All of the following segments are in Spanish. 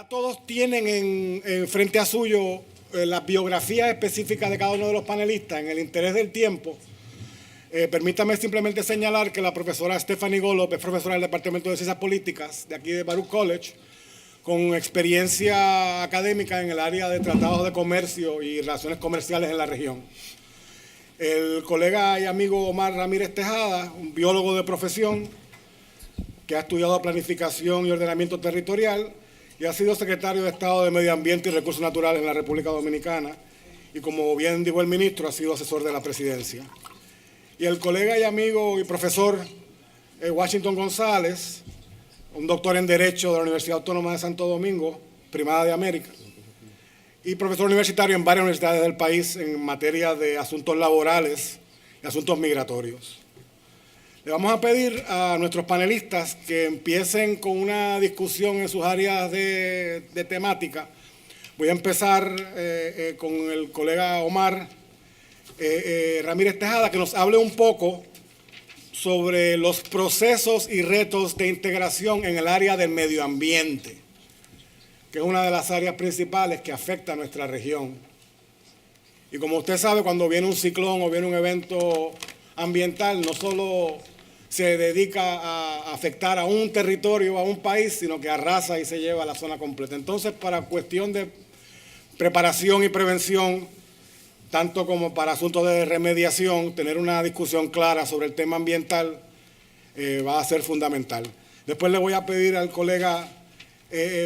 Ya todos tienen frente a suyo las biografías específicas de cada uno de los panelistas. En el interés del tiempo, permítame simplemente señalar que la profesora Stephanie Golub es profesora del Departamento de Ciencias Políticas de aquí de Baruch College, con experiencia académica en el área de tratados de comercio y relaciones comerciales en la región. El colega y amigo Omar Ramírez Tejada, un biólogo de profesión que ha estudiado planificación y ordenamiento territorial y ha sido secretario de Estado de Medio Ambiente y Recursos Naturales en la República Dominicana y, como bien dijo el ministro, ha sido asesor de la presidencia. Y el colega y amigo y profesor Washington González, un doctor en Derecho de la Universidad Autónoma de Santo Domingo, Primada de América, y profesor universitario en varias universidades del país en materia de asuntos laborales y asuntos migratorios. Le vamos a pedir a nuestros panelistas que empiecen con una discusión en sus áreas de temática. Voy a empezar con el colega Omar Ramírez Tejada, que nos hable un poco sobre los procesos y retos de integración en el área del medio ambiente, que es una de las áreas principales que afecta a nuestra región. Y como usted sabe, cuando viene un ciclón o viene un evento ambiental, no solo se dedica a afectar a un territorio o a un país, sino que arrasa y se lleva a la zona completa. Entonces, para cuestión de preparación y prevención, tanto como para asuntos de remediación, tener una discusión clara sobre el tema ambiental va a ser fundamental. Después le voy a pedir al colega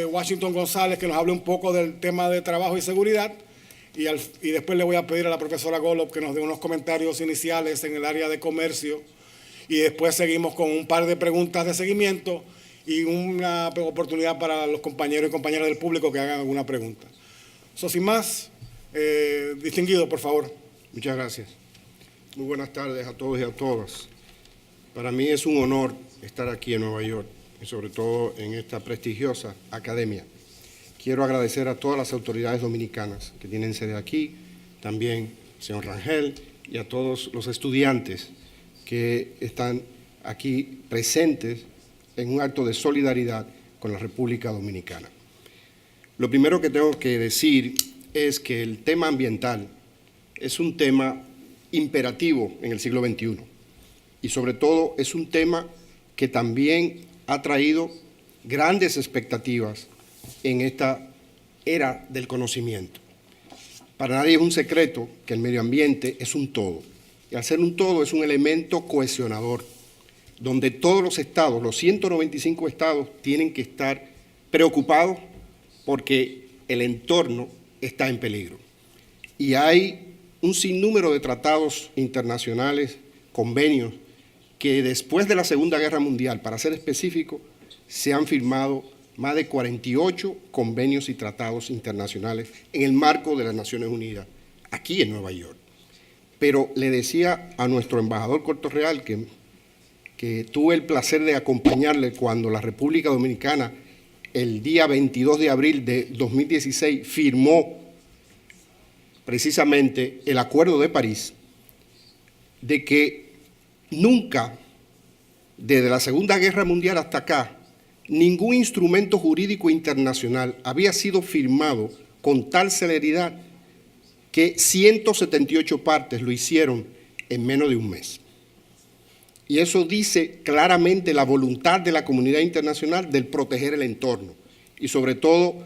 Washington González que nos hable un poco del tema de trabajo y seguridad y después le voy a pedir a la profesora Golub que nos dé unos comentarios iniciales en el área de comercio y después seguimos con un par de preguntas de seguimiento y una oportunidad para los compañeros y compañeras del público que hagan alguna pregunta. Sin más, distinguido, por favor. Muchas gracias. Muy buenas tardes a todos y a todas. Para mí es un honor estar aquí en Nueva York y sobre todo en esta prestigiosa academia. Quiero agradecer a todas las autoridades dominicanas que tienen sede aquí, también al señor Rangel y a todos los estudiantes que están aquí presentes en un acto de solidaridad con la República Dominicana. Lo primero que tengo que decir es que el tema ambiental es un tema imperativo en el siglo XXI y sobre todo es un tema que también ha traído grandes expectativas en esta era del conocimiento. Para nadie es un secreto que el medio ambiente es un todo y al ser un todo es un elemento cohesionador donde todos los estados, los 195 estados, tienen que estar preocupados porque el entorno está en peligro. Y hay un sinnúmero de tratados internacionales, convenios, que después de la Segunda Guerra Mundial, para ser específico, se han firmado más de 48 convenios y tratados internacionales en el marco de las Naciones Unidas, aquí en Nueva York. Pero le decía a nuestro embajador Cortorreal que tuve el placer de acompañarle cuando la República Dominicana el día 22 de abril de 2016 firmó precisamente el Acuerdo de París, de que nunca, desde la Segunda Guerra Mundial hasta acá, ningún instrumento jurídico internacional había sido firmado con tal celeridad que 178 partes lo hicieron en menos de un mes. Y eso dice claramente la voluntad de la comunidad internacional de proteger el entorno y sobre todo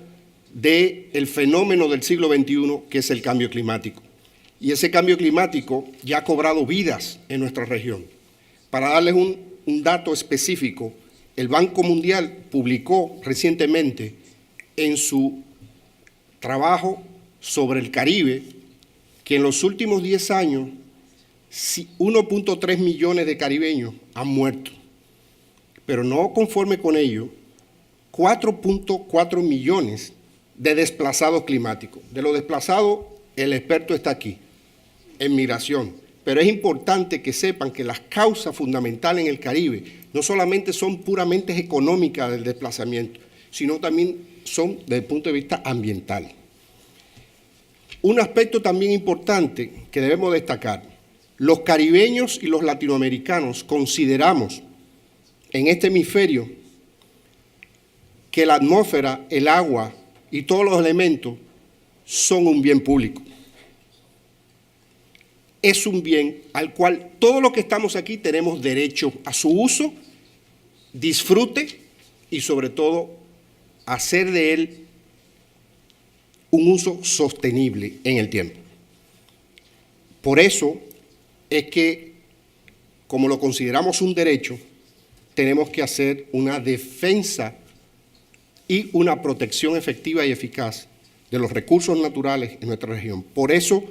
del fenómeno del siglo XXI que es el cambio climático. Y ese cambio climático ya ha cobrado vidas en nuestra región. Para darles un dato específico, el Banco Mundial publicó recientemente en su trabajo sobre el Caribe que en los últimos 10 años 1.3 millones de caribeños han muerto, pero no conforme con ello, 4.4 millones de desplazados climáticos. De los desplazados, el experto está aquí, en migración, pero es importante que sepan que las causas fundamentales en el Caribe no solamente son puramente económicas del desplazamiento, sino también son desde el punto de vista ambiental. Un aspecto también importante que debemos destacar: los caribeños y los latinoamericanos consideramos en este hemisferio que la atmósfera, el agua, y todos los elementos son un bien público. Es un bien al cual todos los que estamos aquí tenemos derecho a su uso, disfrute y sobre todo hacer de él un uso sostenible en el tiempo. Por eso es que, como lo consideramos un derecho, tenemos que hacer una defensa y una protección efectiva y eficaz de los recursos naturales en nuestra región. Por eso,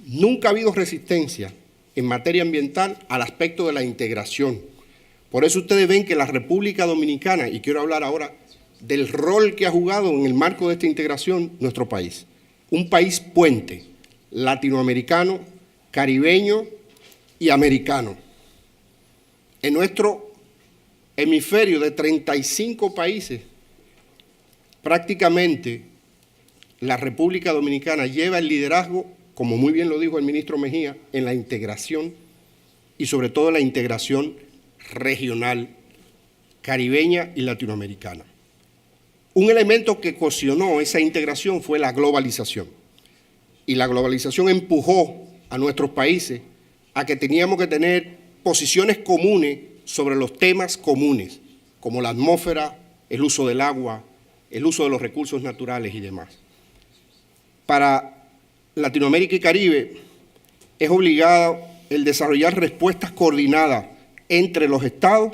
nunca ha habido resistencia en materia ambiental al aspecto de la integración. Por eso ustedes ven que la República Dominicana, y quiero hablar ahora del rol que ha jugado en el marco de esta integración nuestro país, un país puente, latinoamericano, caribeño y americano. En nuestro hemisferio de 35 países, prácticamente la República Dominicana lleva el liderazgo, como muy bien lo dijo el ministro Mejía, en la integración y sobre todo la integración regional, caribeña y latinoamericana. Un elemento que cohesionó esa integración fue la globalización. Y la globalización empujó a nuestros países a que teníamos que tener posiciones comunes sobre los temas comunes, como la atmósfera, el uso del agua, el uso de los recursos naturales y demás. Para Latinoamérica y Caribe es obligado el desarrollar respuestas coordinadas entre los estados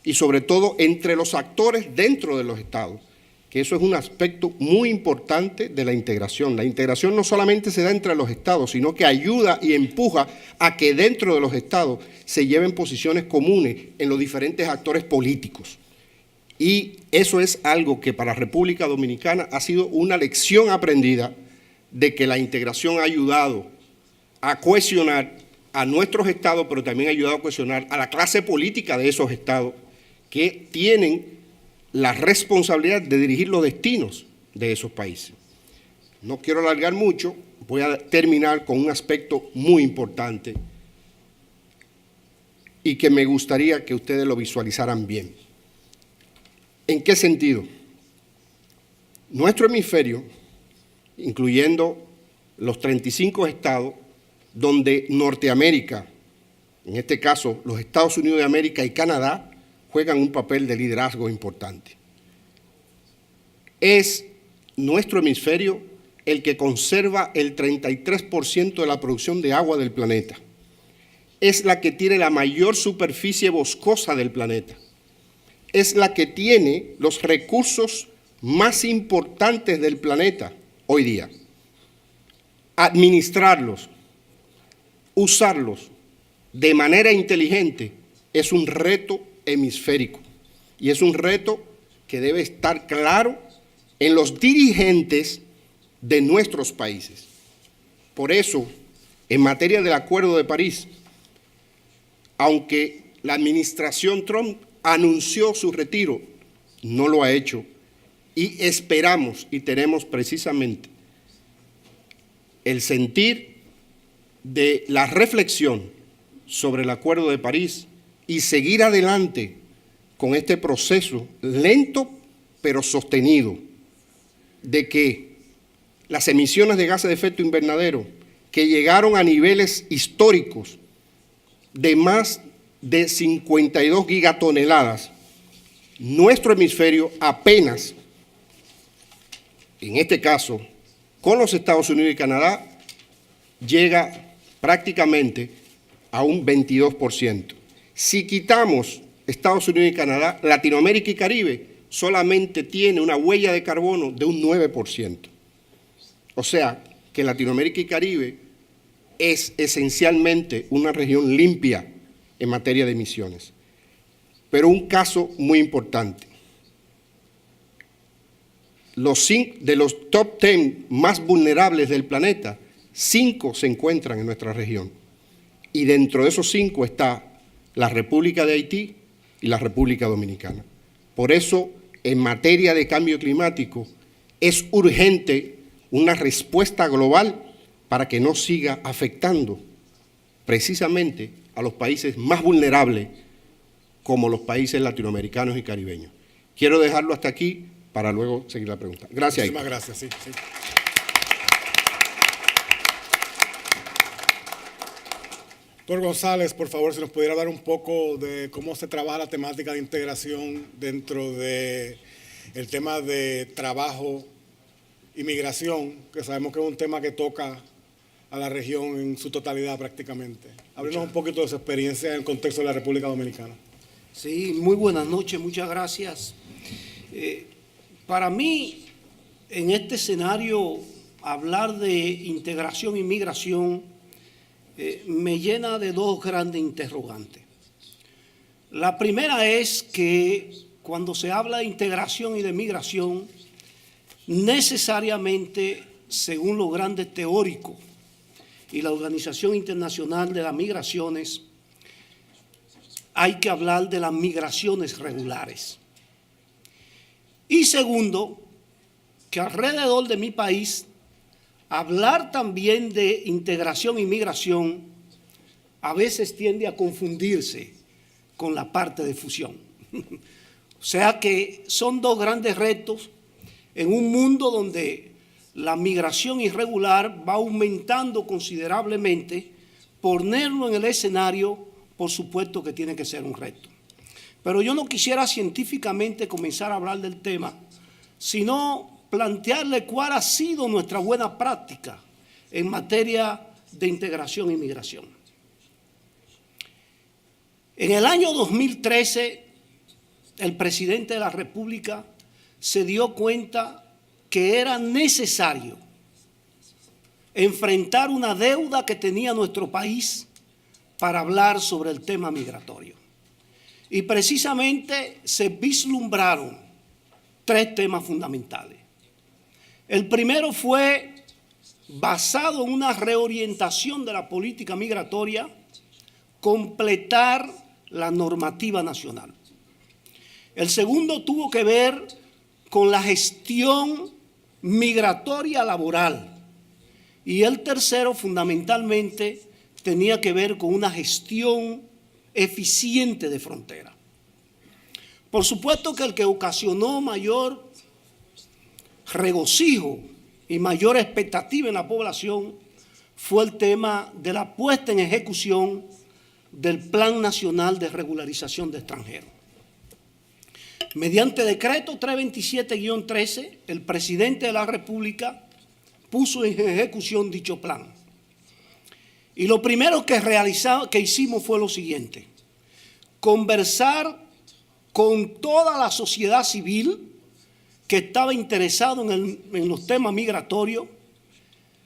y sobre todo entre los actores dentro de los estados, que eso es un aspecto muy importante de la integración. La integración no solamente se da entre los estados, sino que ayuda y empuja a que dentro de los estados se lleven posiciones comunes en los diferentes actores políticos. Y eso es algo que para República Dominicana ha sido una lección aprendida de que la integración ha ayudado a cohesionar a nuestros estados, pero también ha ayudado a cohesionar a la clase política de esos estados que tienen la responsabilidad de dirigir los destinos de esos países. No quiero alargar mucho, voy a terminar con un aspecto muy importante y que me gustaría que ustedes lo visualizaran bien. ¿En qué sentido? Nuestro hemisferio, incluyendo los 35 estados, donde Norteamérica, en este caso los Estados Unidos de América y Canadá, juegan un papel de liderazgo importante. Es nuestro hemisferio el que conserva el 33% de la producción de agua del planeta. Es la que tiene la mayor superficie boscosa del planeta. Es la que tiene los recursos más importantes del planeta hoy día. Administrarlos, usarlos de manera inteligente es un reto hemisférico y es un reto que debe estar claro en los dirigentes de nuestros países. Por eso, en materia del Acuerdo de París, aunque la administración Trump anunció su retiro, no lo ha hecho y esperamos y tenemos precisamente el sentir de la reflexión sobre el Acuerdo de París y seguir adelante con este proceso lento pero sostenido de que las emisiones de gases de efecto invernadero que llegaron a niveles históricos de más de 52 gigatoneladas, nuestro hemisferio apenas, en este caso, con los Estados Unidos y Canadá, llega prácticamente a un 22%. Si quitamos Estados Unidos y Canadá, Latinoamérica y Caribe solamente tiene una huella de carbono de un 9%. O sea, que Latinoamérica y Caribe es esencialmente una región limpia en materia de emisiones. Pero un caso muy importante. De los top 10 más vulnerables del planeta, 5 se encuentran en nuestra región. Y dentro de esos 5 está la República de Haití y la República Dominicana. Por eso, en materia de cambio climático, es urgente una respuesta global para que no siga afectando precisamente a los países más vulnerables como los países latinoamericanos y caribeños. Quiero dejarlo hasta aquí para luego seguir la pregunta. Gracias. Muchísimas gracias. Sí, sí. Doctor González, por favor, si nos pudiera hablar un poco de cómo se trabaja la temática de integración dentro del tema de trabajo y migración, que sabemos que es un tema que toca a la región en su totalidad prácticamente. Háblenos un poquito de su experiencia en el contexto de la República Dominicana. Sí, muy buenas noches, muchas gracias. Para mí, en este escenario, hablar de integración y migración me llena de dos grandes interrogantes. La primera es que cuando se habla de integración y de migración, necesariamente, según los grandes teóricos y la Organización Internacional de las Migraciones, hay que hablar de las migraciones regulares. Y segundo, que alrededor de mi país, hablar también de integración y migración a veces tiende a confundirse con la parte de fusión. O sea que son dos grandes retos en un mundo donde la migración irregular va aumentando considerablemente. Ponerlo en el escenario, por supuesto que tiene que ser un reto. Pero yo no quisiera científicamente comenzar a hablar del tema, sino plantearle cuál ha sido nuestra buena práctica en materia de integración y migración. En el año 2013, el presidente de la República se dio cuenta que era necesario enfrentar una deuda que tenía nuestro país para hablar sobre el tema migratorio. Y precisamente se vislumbraron tres temas fundamentales. El primero fue basado en una reorientación de la política migratoria, completar la normativa nacional. El segundo tuvo que ver con la gestión migratoria laboral. Y el tercero, fundamentalmente, tenía que ver con una gestión eficiente de frontera. Por supuesto que el que ocasionó mayor regocijo y mayor expectativa en la población fue el tema de la puesta en ejecución del Plan Nacional de Regularización de Extranjeros. Mediante decreto 327-13, el presidente de la República puso en ejecución dicho plan. Y lo primero que hicimos fue lo siguiente: conversar con toda la sociedad civil que estaba interesado en los temas migratorios.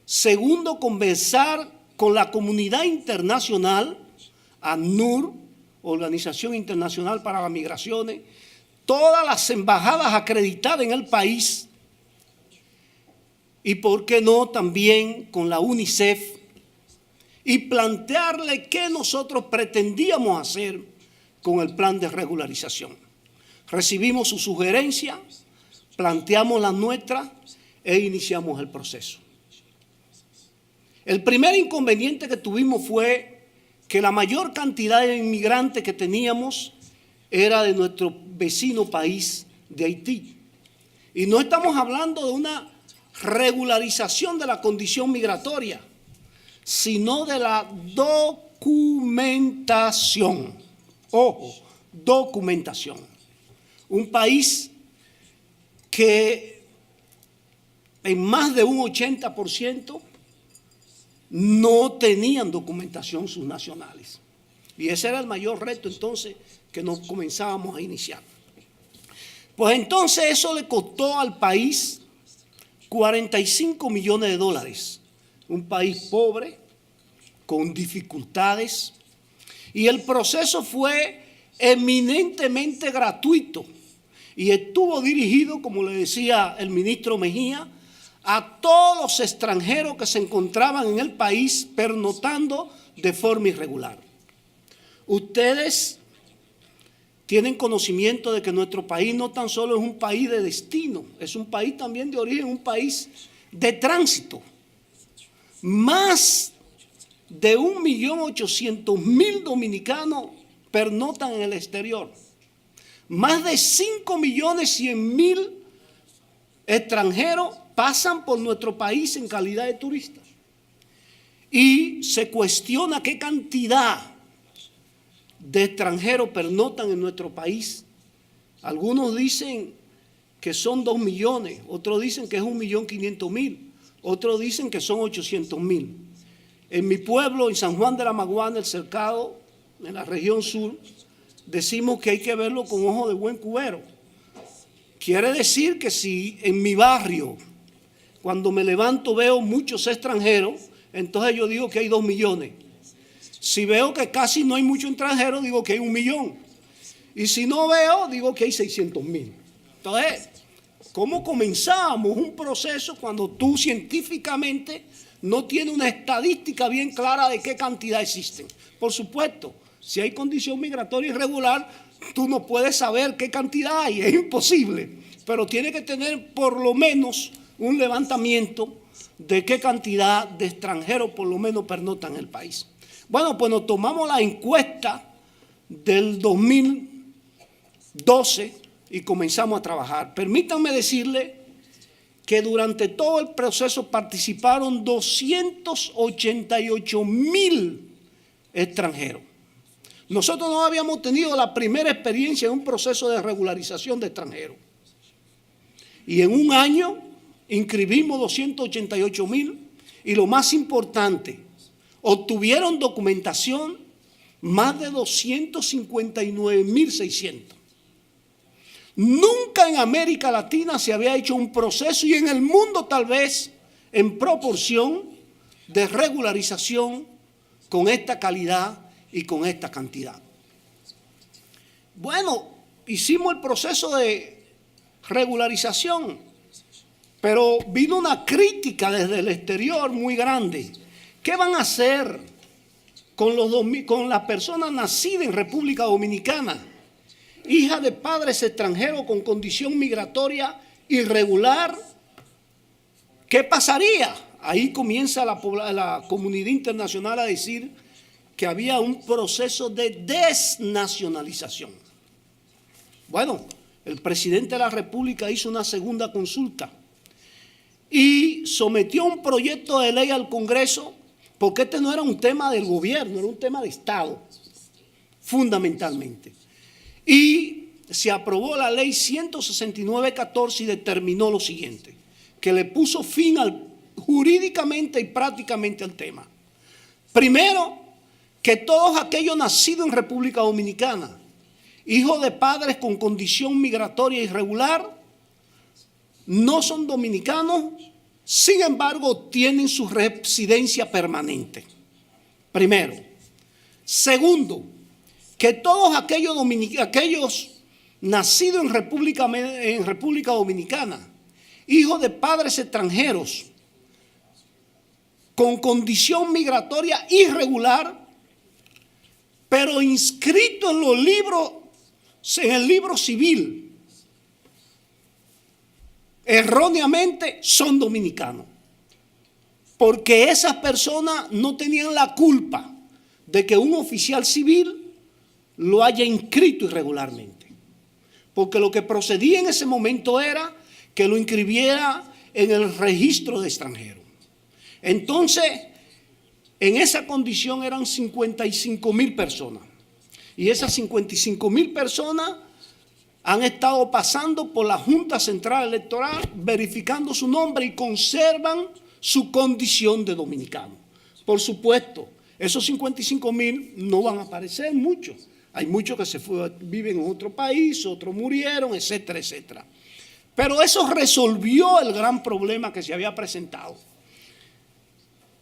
Segundo, conversar con la comunidad internacional, ACNUR, Organización Internacional para las Migraciones, todas las embajadas acreditadas en el país y, ¿por qué no?, también con la UNICEF, y plantearle qué nosotros pretendíamos hacer con el plan de regularización. Recibimos su sugerencia, planteamos las nuestras e iniciamos el proceso. El primer inconveniente que tuvimos fue que la mayor cantidad de inmigrantes que teníamos era de nuestro vecino país de Haití. Y no estamos hablando de una regularización de la condición migratoria, sino de la documentación. Ojo, documentación. Un país que en más de un 80% no tenían documentación sus nacionales. Y ese era el mayor reto entonces que nos comenzábamos a iniciar. Pues entonces eso le costó al país 45 millones de dólares. Un país pobre, con dificultades. Y el proceso fue eminentemente gratuito. Y estuvo dirigido, como le decía el ministro Mejía, a todos los extranjeros que se encontraban en el país pernoctando de forma irregular. Ustedes tienen conocimiento de que nuestro país no tan solo es un país de destino, es un país también de origen, un país de tránsito. Más de 1.800.000 dominicanos pernoctan en el exterior. Más de 5.100.000 extranjeros pasan por nuestro país en calidad de turistas. Y se cuestiona qué cantidad de extranjeros pernoctan en nuestro país. Algunos dicen que son 2 millones, otros dicen que es 1.500.000, otros dicen que son 800.000. En mi pueblo, en San Juan de la Maguana, el Cercado, en la región sur, decimos que hay que verlo con ojo de buen cubero. Quiere decir que si en mi barrio, cuando me levanto, veo muchos extranjeros, entonces yo digo que hay 2 millones. Si veo que casi no hay muchos extranjeros, digo que hay 1 millón. Y si no veo, digo que hay 600.000. Entonces, ¿cómo comenzamos un proceso cuando tú científicamente no tienes una estadística bien clara de qué cantidad existen? Por supuesto, si hay condición migratoria irregular, tú no puedes saber qué cantidad hay, es imposible. Pero tiene que tener por lo menos un levantamiento de qué cantidad de extranjeros por lo menos pernoctan en el país. Bueno, pues nos tomamos la encuesta del 2012 y comenzamos a trabajar. Permítanme decirle que durante todo el proceso participaron 288.000 extranjeros. Nosotros no habíamos tenido la primera experiencia en un proceso de regularización de extranjeros. Y en un año inscribimos 288.000 y lo más importante, obtuvieron documentación más de 259.600. Nunca en América Latina se había hecho un proceso, y en el mundo tal vez en proporción, de regularización con esta calidad y con esta cantidad. Bueno, hicimos el proceso de regularización, pero vino una crítica desde el exterior muy grande. ¿Qué van a hacer con las personas nacidas en República Dominicana, hijas de padres extranjeros con condición migratoria irregular? ¿Qué pasaría? Ahí comienza la comunidad internacional a decir que había un proceso de desnacionalización. Bueno, el presidente de la República hizo una segunda consulta y sometió un proyecto de ley al Congreso, porque este no era un tema del gobierno, era un tema de Estado, fundamentalmente. Y se aprobó la ley 169/14 y determinó lo siguiente, que le puso fin jurídicamente y prácticamente al tema. Primero, que todos aquellos nacidos en República Dominicana, hijos de padres con condición migratoria irregular, no son dominicanos, sin embargo tienen su residencia permanente. Primero. Segundo, que todos aquellos nacidos en República Dominicana, hijos de padres extranjeros con condición migratoria irregular, pero inscritos en los libros, en el libro civil, erróneamente son dominicanos, porque esas personas no tenían la culpa de que un oficial civil lo haya inscrito irregularmente, porque lo que procedía en ese momento era que lo inscribiera en el registro de extranjeros. Entonces, en esa condición eran 55.000 personas, y esas 55.000 personas han estado pasando por la Junta Central Electoral, verificando su nombre y conservan su condición de dominicano. Por supuesto, esos 55.000 no van a aparecer muchos. Hay muchos que viven en otro país, otros murieron, etcétera, etcétera. Pero eso resolvió el gran problema que se había presentado.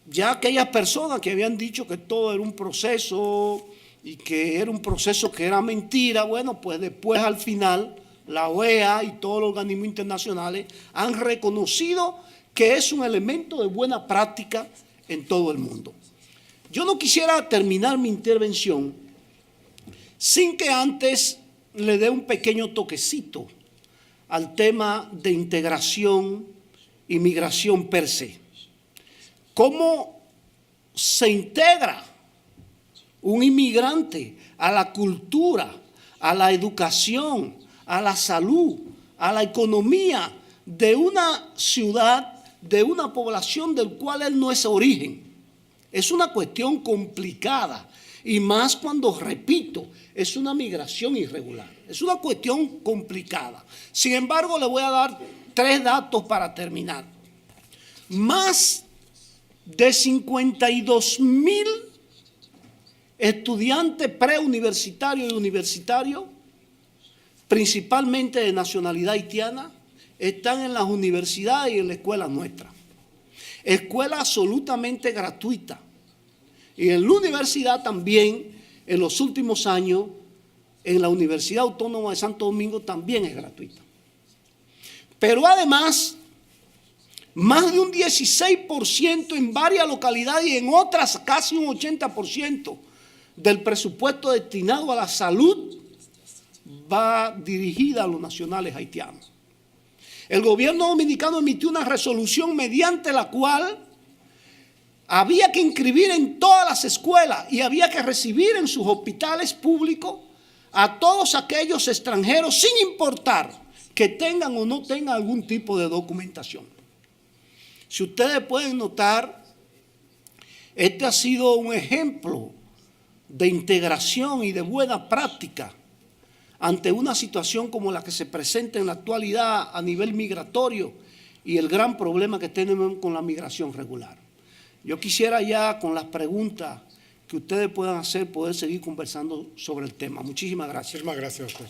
Ya aquellas personas que habían dicho que todo era un proceso y que era un proceso que era mentira, bueno, pues después al final la OEA y todos los organismos internacionales han reconocido que es un elemento de buena práctica en todo el mundo. Yo no quisiera terminar mi intervención sin que antes le dé un pequeño toquecito al tema de integración y migración per se. ¿Cómo se integra un inmigrante a la cultura, a la educación, a la salud, a la economía de una ciudad, de una población del cual él no es origen. Es una cuestión complicada, y más cuando, repito, es una migración irregular. Es una cuestión complicada. Sin embargo, le voy a dar 3 datos para terminar. Más de 52,000 estudiantes preuniversitarios y universitarios, principalmente de nacionalidad haitiana, están en las universidades y en la escuela nuestra. Escuela absolutamente gratuita. Y en la universidad también, en los últimos años, en la Universidad Autónoma de Santo Domingo también es gratuita. Pero además, más de un 16% en varias localidades y en otras casi un 80% del presupuesto destinado a la salud va dirigida a los nacionales haitianos. El gobierno dominicano emitió una resolución mediante la cual había que inscribir en todas las escuelas y había que recibir en sus hospitales públicos a todos aquellos extranjeros, sin importar que tengan o no tengan algún tipo de documentación. Si ustedes pueden notar, este ha sido un ejemplo de integración y de buena práctica ante una situación como la que se presenta en la actualidad a nivel migratorio y el gran problema que tenemos con la migración regular. Yo quisiera ya, con las preguntas que ustedes puedan hacer, poder seguir conversando sobre el tema. Muchísimas gracias. Muchísimas gracias a usted.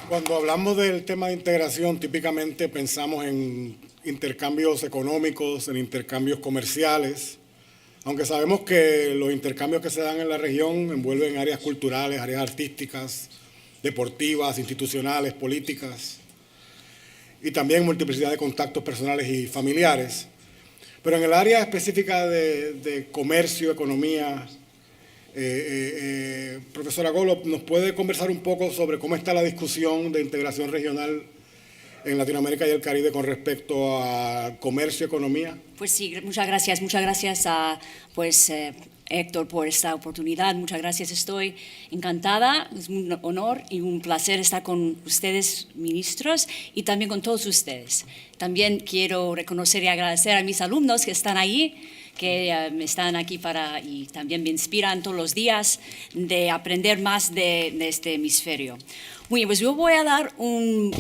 Cuando hablamos del tema de integración, típicamente pensamos en intercambios económicos, en intercambios comerciales, aunque sabemos que los intercambios que se dan en la región envuelven áreas culturales, áreas artísticas, deportivas, institucionales, políticas, y también multiplicidad de contactos personales y familiares. Pero en el área específica de comercio, economía, profesora Golub, ¿nos puede conversar un poco sobre cómo está la discusión de integración regional en Latinoamérica y el Caribe con respecto a comercio y economía? Pues sí, muchas gracias a Héctor por esta oportunidad. Muchas gracias, estoy encantada, es un honor y un placer estar con ustedes, ministros, y también con todos ustedes. También quiero reconocer y agradecer a mis alumnos que están ahí, que están aquí y también me inspiran todos los días de aprender más de este hemisferio. Muy bien, pues yo voy a dar un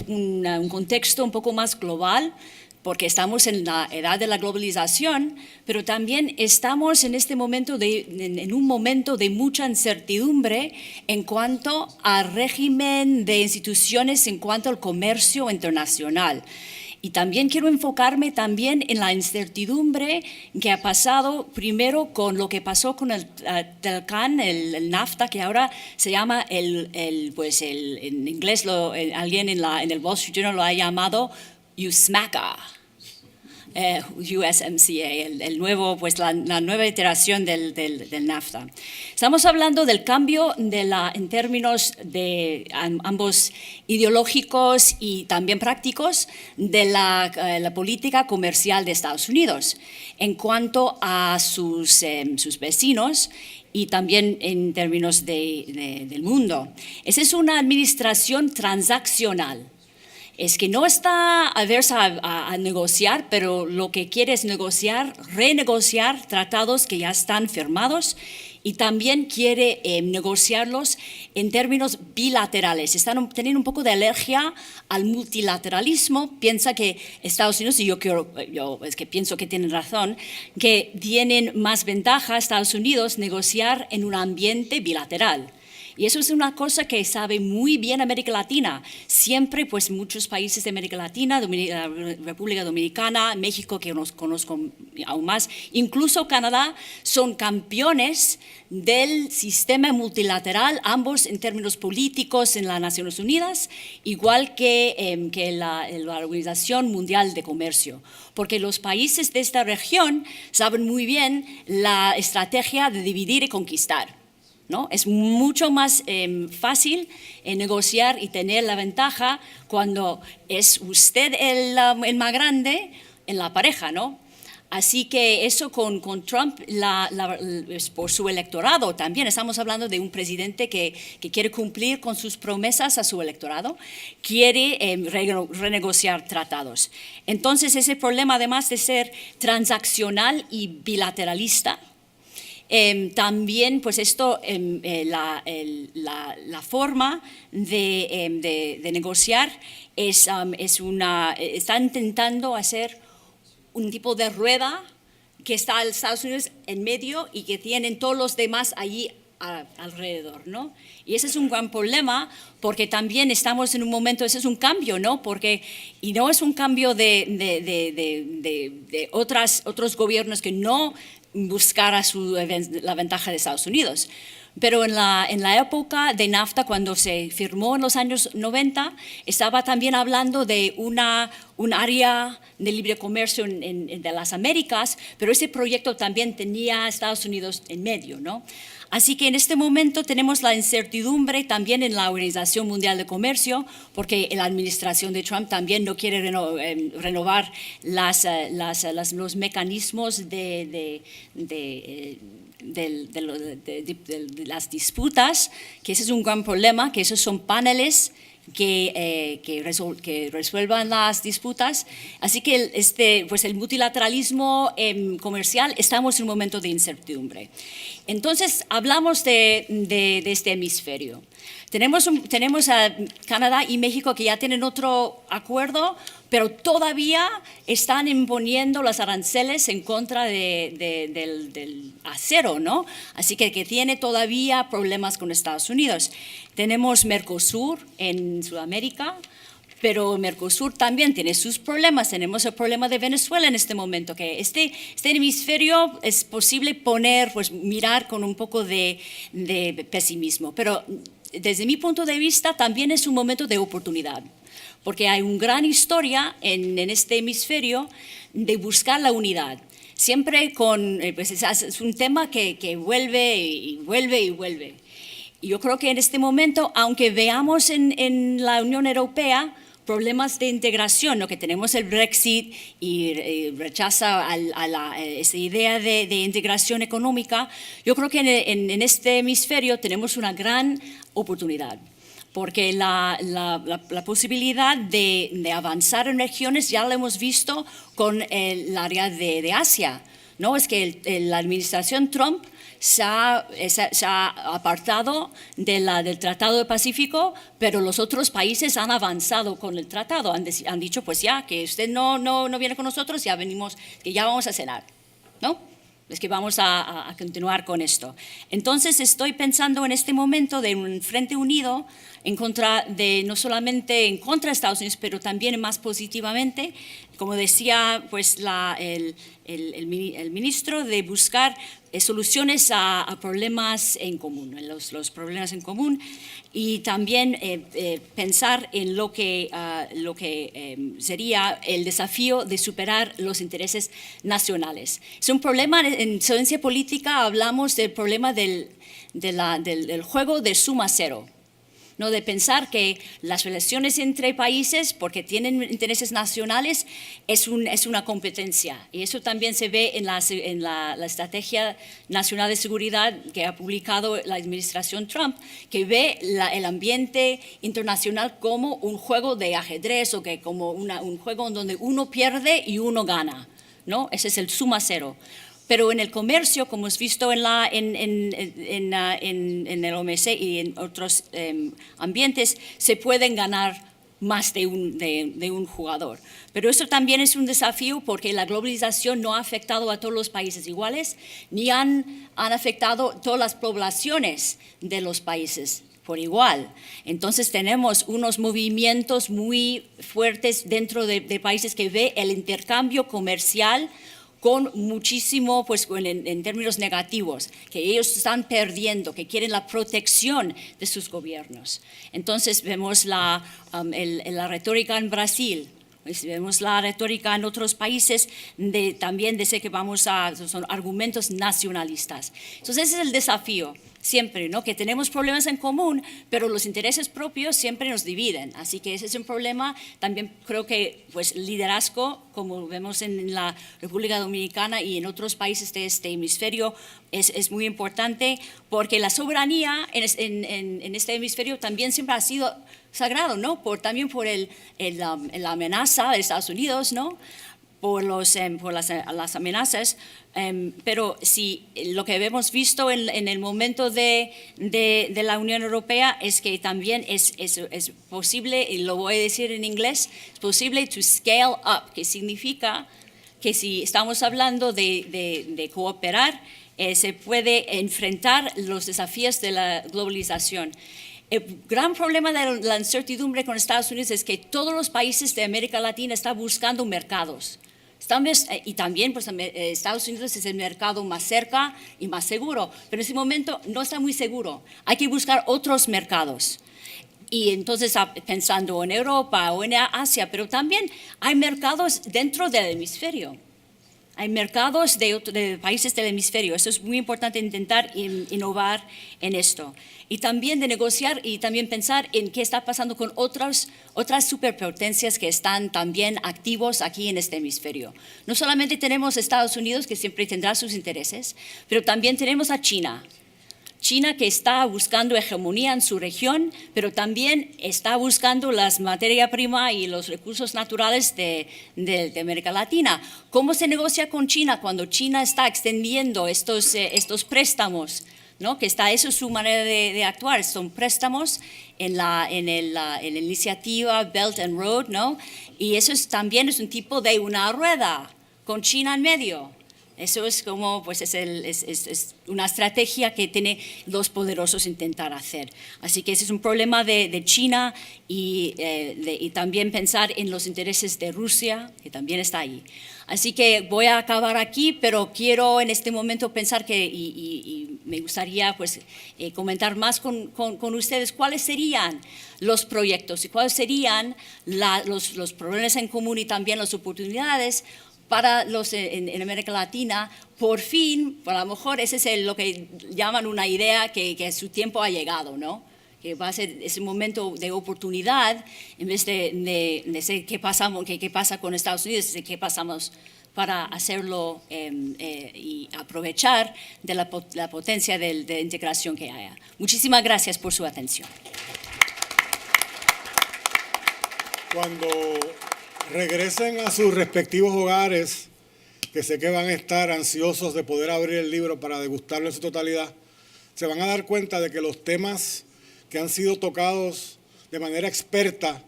contexto un poco más global, porque estamos en la edad de la globalización, pero también estamos en este momento en un momento de mucha incertidumbre en cuanto al régimen de instituciones, en cuanto al comercio internacional. Y también quiero enfocarme también en la incertidumbre que ha pasado primero con lo que pasó con el TELCAN, el NAFTA, que ahora se llama en inglés alguien en el Wall Street Journal lo ha llamado USMCA. USMCA, el nuevo, la nueva iteración del NAFTA. Estamos hablando del cambio en términos de ambos ideológicos y también prácticos de la política comercial de Estados Unidos en cuanto a sus vecinos y también en términos del mundo. Esa es una administración transaccional. Es que no está aversa a negociar, pero lo que quiere es renegociar tratados que ya están firmados y también quiere negociarlos en términos bilaterales. Están teniendo un poco de alergia al multilateralismo. Piensa que Estados Unidos, y yo es que pienso que tienen razón, que tienen más ventaja Estados Unidos negociar en un ambiente bilateral. Y eso es una cosa que sabe muy bien América Latina. Siempre, pues muchos países de América Latina, República Dominicana, México, que nos conozco aún más, incluso Canadá, son campeones del sistema multilateral, ambos en términos políticos en las Naciones Unidas, igual que la Organización Mundial de Comercio. Porque los países de esta región saben muy bien la estrategia de dividir y conquistar, ¿no? Es mucho más fácil negociar y tener la ventaja cuando es usted el más grande en la pareja, ¿no? Así que eso con Trump, es por su electorado también. Estamos hablando de un presidente que quiere cumplir con sus promesas a su electorado, quiere renegociar tratados. Entonces, ese problema, además de ser transaccional y bilateralista, también, pues esto, la forma de negociar está intentando hacer un tipo de rueda que está Estados Unidos en medio y que tienen todos los demás allí alrededor, ¿no? Y ese es un gran problema porque también estamos en un momento, ese es un cambio, ¿no? Y no es un cambio de otros gobiernos que no buscara la ventaja de Estados Unidos. Pero en la época de NAFTA, cuando se firmó en los años 90, estaba también hablando de un área de libre comercio de las Américas, pero ese proyecto también tenía a Estados Unidos en medio, ¿no? Así que en este momento tenemos la incertidumbre también en la Organización Mundial de Comercio, porque la administración de Trump también no quiere renovar los mecanismos de las disputas, que ese es un gran problema, que esos son paneles que resuelvan las disputas. Así que pues el multilateralismo comercial, estamos en un momento de incertidumbre. Entonces, hablamos de este hemisferio. Tenemos a Canadá y México que ya tienen otro acuerdo, pero todavía están imponiendo los aranceles en contra del acero, ¿no? Así que tiene todavía problemas con Estados Unidos. Tenemos Mercosur en Sudamérica, pero Mercosur también tiene sus problemas. Tenemos el problema de Venezuela en este momento, que este hemisferio es posible mirar con un poco de pesimismo, pero desde mi punto de vista también es un momento de oportunidad, porque hay una gran historia en este hemisferio de buscar la unidad. Siempre pues es un tema que vuelve y vuelve y vuelve. Y yo creo que en este momento, aunque veamos en la Unión Europea problemas de integración, ¿no? Que tenemos el Brexit y rechaza esa idea de integración económica, yo creo que en este hemisferio tenemos una gran oportunidad, porque la posibilidad de avanzar en regiones ya lo hemos visto con el área de Asia, ¿no? Es que la administración Trump se ha apartado del Tratado del Pacífico, pero los otros países han avanzado con el tratado, han dicho, pues ya, que usted no viene con nosotros, ya venimos, que ya vamos a cenar, ¿no? Es que vamos a continuar con esto. Entonces estoy pensando en este momento de un frente unido no solamente en contra de Estados Unidos, pero también más positivamente, como decía pues el ministro, de buscar soluciones a problemas en común, los problemas en común, y también pensar en lo que sería el desafío de superar los intereses nacionales. Es un problema, en ciencia política hablamos del problema del juego de suma cero, ¿no? De pensar que las relaciones entre países, porque tienen intereses nacionales, es una competencia. Y eso también se ve en la Estrategia Nacional de Seguridad que ha publicado la administración Trump, que ve el ambiente internacional como un juego de ajedrez, o que como un juego en donde uno pierde y uno gana, ¿no? Ese es el suma cero. Pero en el comercio, como hemos visto en el OMC y en otros ambientes, se pueden ganar más de un jugador. Pero eso también es un desafío, porque la globalización no ha afectado a todos los países iguales, ni han afectado todas las poblaciones de los países por igual. Entonces tenemos unos movimientos muy fuertes dentro de países que ve el intercambio comercial con muchísimo, pues en términos negativos, que ellos están perdiendo, que quieren la protección de sus gobiernos. Entonces vemos la retórica en Brasil, Si vemos la retórica en otros países, también dice que son argumentos nacionalistas. Entonces ese es el desafío. Siempre, ¿no? Que tenemos problemas en común, pero los intereses propios siempre nos dividen. Así que ese es un problema. También creo que pues, liderazgo, como vemos en la República Dominicana y en otros países de este hemisferio, es muy importante, porque la soberanía en este hemisferio también siempre ha sido sagrado, ¿no? También por la amenaza de Estados Unidos, ¿no? Por las amenazas, pero si lo que hemos visto en el momento de la Unión Europea es que también es posible, y lo voy a decir en inglés, es posible to scale up, que significa que si estamos hablando de cooperar, se puede enfrentar los desafíos de la globalización. El gran problema de la incertidumbre con Estados Unidos es que todos los países de América Latina están buscando mercados. Y también pues, Estados Unidos es el mercado más cerca y más seguro, pero en ese momento no está muy seguro. Hay que buscar otros mercados. Y entonces pensando en Europa o en Asia, pero también hay mercados dentro del hemisferio. Hay mercados de países del hemisferio. Eso es muy importante, intentar innovar en esto. Y también de negociar y también pensar en qué está pasando con otras superpotencias que están también activos aquí en este hemisferio. No solamente tenemos Estados Unidos, que siempre tendrá sus intereses, pero también tenemos a China. China que está buscando hegemonía en su región, pero también está buscando las materias primas y los recursos naturales de América Latina. ¿Cómo se negocia con China cuando China está extendiendo estos préstamos? ¿No? Eso es su manera de actuar, son préstamos en la iniciativa Belt and Road, ¿no? Y eso también es un tipo de una rueda con China en medio. Eso es como, pues es una estrategia que tienen los poderosos intentar hacer. Así que ese es un problema de China y también pensar en los intereses de Rusia, que también está ahí. Así que voy a acabar aquí, pero quiero en este momento pensar y me gustaría pues, comentar más con ustedes cuáles serían los proyectos y cuáles serían los problemas en común y también las oportunidades para los en América Latina. Por fin, a lo mejor ese es lo que llaman una idea que su tiempo ha llegado, ¿no? Que va a ser ese momento de oportunidad, en vez de ser qué pasa con Estados Unidos, de qué pasamos para hacerlo y aprovechar de la potencia de integración que haya. Muchísimas gracias por su atención. Cuando regresen a sus respectivos hogares, que sé que van a estar ansiosos de poder abrir el libro para degustarlo en su totalidad, se van a dar cuenta de que los temas que han sido tocados de manera experta,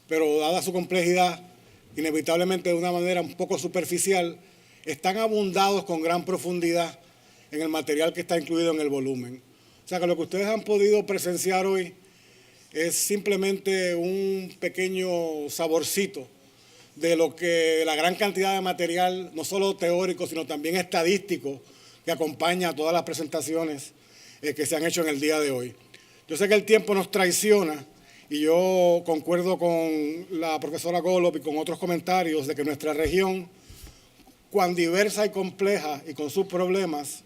pero dada su complejidad, inevitablemente de una manera un poco superficial, están abundados con gran profundidad en el material que está incluido en el volumen. O sea que lo que ustedes han podido presenciar hoy es simplemente un pequeño saborcito de la gran cantidad de material, no solo teórico, sino también estadístico, que acompaña a todas las presentaciones que se han hecho en el día de hoy. Yo sé que el tiempo nos traiciona y yo concuerdo con la profesora Golub y con otros comentarios de que nuestra región, cuán diversa y compleja y con sus problemas,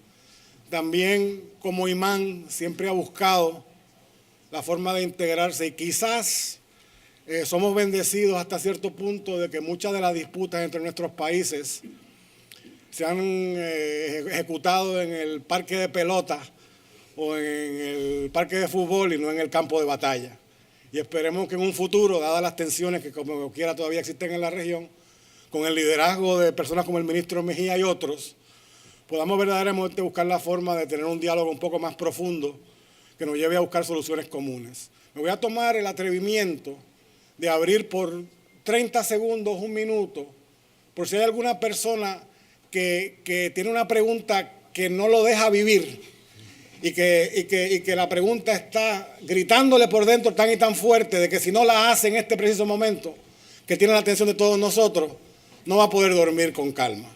también como imán siempre ha buscado la forma de integrarse y quizás somos bendecidos hasta cierto punto de que muchas de las disputas entre nuestros países se han ejecutado en el parque de pelota o en el parque de fútbol y no en el campo de batalla. Y esperemos que en un futuro, dadas las tensiones que como quiera todavía existen en la región, con el liderazgo de personas como el ministro Mejía y otros, podamos verdaderamente buscar la forma de tener un diálogo un poco más profundo que nos lleve a buscar soluciones comunes. Me voy a tomar el atrevimiento de abrir por 30 segundos, un minuto, por si hay alguna persona que tiene una pregunta que no lo deja vivir y que la pregunta está gritándole por dentro tan y tan fuerte de que si no la hace en este preciso momento, que tiene la atención de todos nosotros, no va a poder dormir con calma.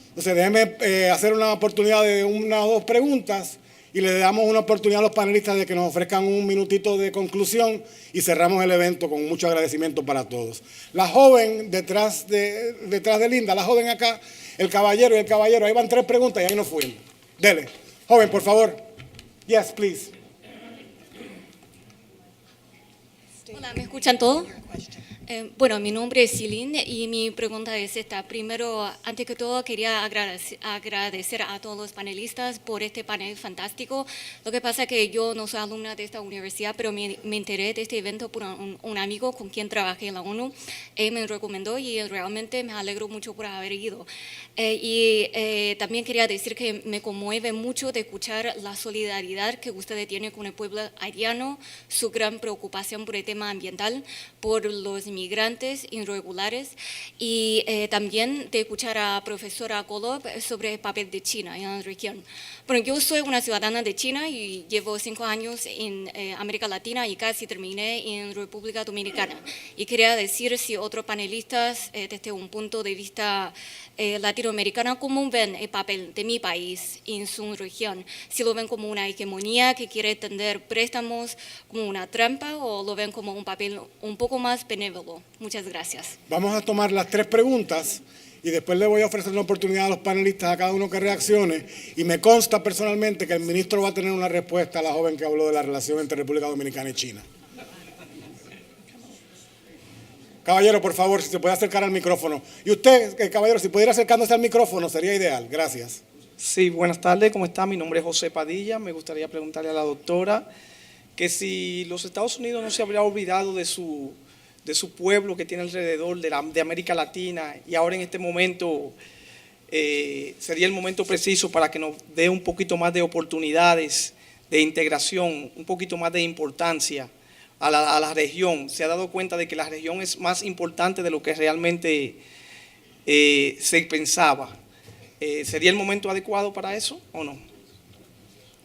Entonces déjeme hacer una oportunidad de una o dos preguntas y le damos una oportunidad a los panelistas de que nos ofrezcan un minutito de conclusión y cerramos el evento con mucho agradecimiento para todos. La joven detrás de Linda, la joven acá, el caballero y el caballero, ahí van 3 preguntas y ahí nos fuimos. Dele. Joven, por favor. Yes, please. Hola, ¿me escuchan todos? Bueno, mi nombre es Silin y mi pregunta es esta. Primero, antes que todo, quería agradecer a todos los panelistas por este panel fantástico. Lo que pasa es que yo no soy alumna de esta universidad, pero me enteré de este evento por un amigo con quien trabajé en la ONU. Él me recomendó y realmente me alegro mucho por haber ido. También quería decir que me conmueve mucho de escuchar la solidaridad que ustedes tienen con el pueblo haitiano, su gran preocupación por el tema ambiental, por los inmigrantes irregulares y también de escuchar a profesora Golub sobre el papel de China en la región. Bueno, yo soy una ciudadana de China y llevo 5 años en América Latina y casi terminé en República Dominicana. Y quería decir si otros panelistas desde un punto de vista latinoamericano, ¿cómo ven el papel de mi país en su región? Si lo ven como una hegemonía que quiere tender préstamos, como una trampa, o lo ven como un papel un poco más benévolo. Muchas gracias. Vamos a tomar las 3 preguntas y después le voy a ofrecer una oportunidad a los panelistas, a cada uno que reaccione, y me consta personalmente que el ministro va a tener una respuesta a la joven que habló de la relación entre República Dominicana y China. Caballero, por favor, si se puede acercar al micrófono. Y usted, caballero, si pudiera acercándose al micrófono, sería ideal. Gracias. Sí, buenas tardes, ¿cómo está? Mi nombre es José Padilla. Me gustaría preguntarle a la doctora que si los Estados Unidos no se habría olvidado de su pueblo que tiene alrededor de América Latina, y ahora en este momento sería el momento preciso para que nos dé un poquito más de oportunidades de integración, un poquito más de importancia a la región. Se ha dado cuenta de que la región es más importante de lo que realmente se pensaba. ¿Sería el momento adecuado para eso o no?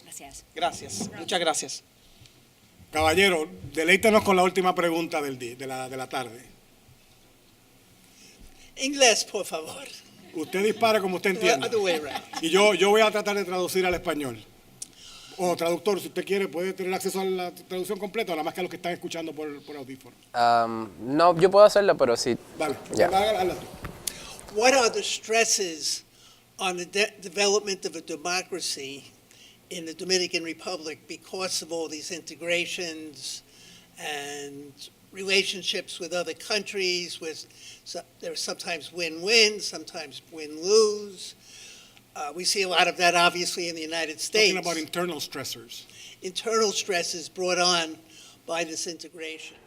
Gracias. Gracias, muchas gracias. Caballero, deleítenos con la última pregunta de la tarde. Inglés, por favor. Usted dispara como usted entienda. Other way around. Y yo voy a tratar de traducir al español. O traductor, si usted quiere, puede tener acceso a la traducción completa, o nada más que a los que están escuchando por audífono. No, yo puedo hacerlo, pero sí. Vale, Ya. hazla tú. What are the stresses on the development of a democracy in the Dominican Republic because of all these integrations and relationships with other countries? There are sometimes win-win, sometimes win-lose. We see a lot of that, obviously, in the United States. Talking about internal stressors. Internal stresses brought on by this integration.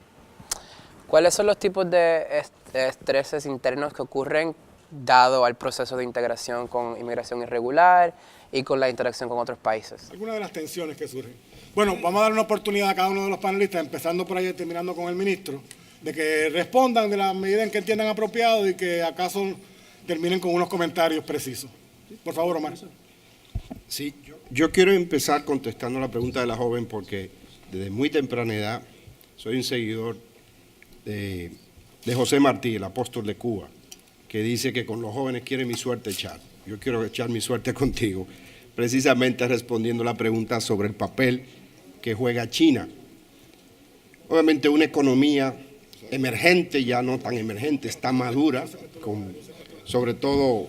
¿Cuáles son los tipos de estreses internos que ocurren dado al proceso de integración con inmigración irregular y con la interacción con otros países? Algunas de las tensiones que surgen. Bueno, vamos a dar una oportunidad a cada uno de los panelistas, empezando por ahí y terminando con el ministro, de que respondan de la medida en que entiendan apropiado y que acaso terminen con unos comentarios precisos. Por favor, Omar. Sí, yo quiero empezar contestando la pregunta de la joven porque desde muy temprana edad soy un seguidor de José Martí, el apóstol de Cuba, que dice que con los jóvenes quiere mi suerte echar. Yo quiero echar mi suerte contigo, precisamente respondiendo la pregunta sobre el papel que juega China. Obviamente una economía emergente, ya no tan emergente, está madura, sobre todo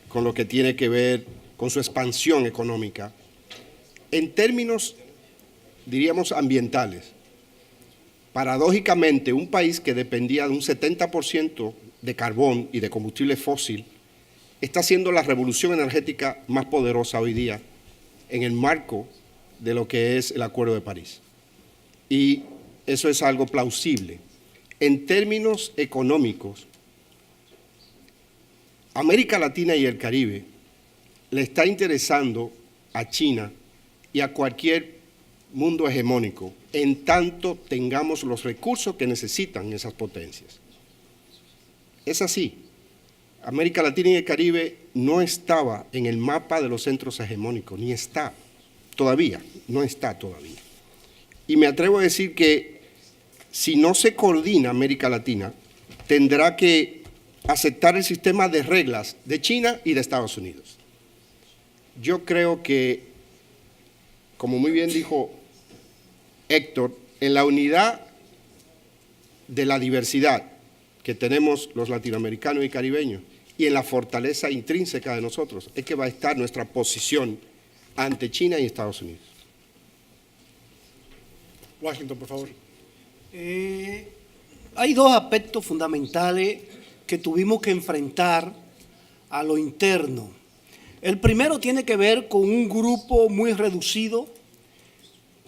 con lo que tiene que ver con su expansión económica. En términos, diríamos, ambientales, paradójicamente, un país que dependía de un 70% de carbón y de combustible fósil está haciendo la revolución energética más poderosa hoy día en el marco de lo que es el Acuerdo de París. Y eso es algo plausible. En términos económicos, América Latina y el Caribe le está interesando a China y a cualquier mundo hegemónico en tanto tengamos los recursos que necesitan esas potencias. Es así. América Latina y el Caribe no estaba en el mapa de los centros hegemónicos, ni está todavía, no está todavía. Y me atrevo a decir que si no se coordina América Latina, tendrá que aceptar el sistema de reglas de China y de Estados Unidos. Yo creo que como muy bien dijo Héctor, en la unidad de la diversidad que tenemos los latinoamericanos y caribeños y en la fortaleza intrínseca de nosotros es que va a estar nuestra posición ante China y Estados Unidos. Washington, por favor. Hay dos aspectos fundamentales que tuvimos que enfrentar a lo interno. El primero tiene que ver con un grupo muy reducido